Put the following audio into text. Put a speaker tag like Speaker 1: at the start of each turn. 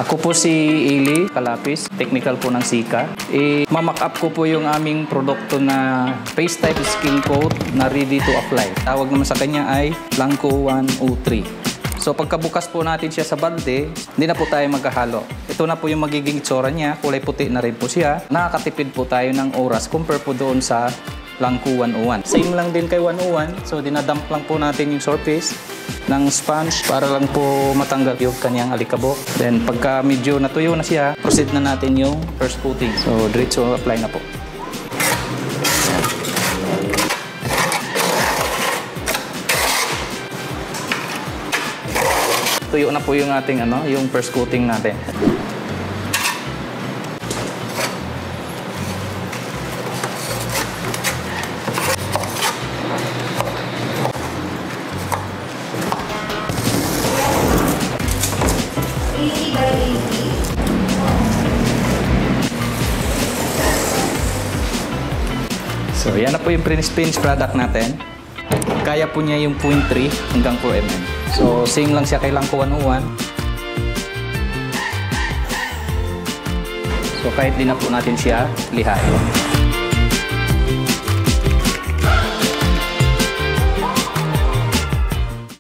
Speaker 1: Ako po si Eli Kalapis, technical po ng Sika. Mamak up ko po yung aming produkto na face type skin coat na ready to apply. Tawag naman sa kanya ay Blanco 103. So pagkabukas po natin siya sa balde, hindi na po tayo magkahalo. Ito na po yung magiging itsura niya, kulay puti na rin po siya. Nakakatipid po tayo ng oras compare po doon sa Blanco 101. Same lang din kay 101, so dinadump lang po natin yung surface ng sponge para lang po matanggal yung kanyang alikabok. Then pagka medyo natuyo na siya, proceed na natin yung first coating. So diretso apply na po. Tuyo na po yung ating yung first coating natin. So, yan na po yung finished product natin. Kaya po niya yung 0.3 hanggang 4 mm. So, same lang siya kay Blanco 101. So, kahit di na po natin siya lihain.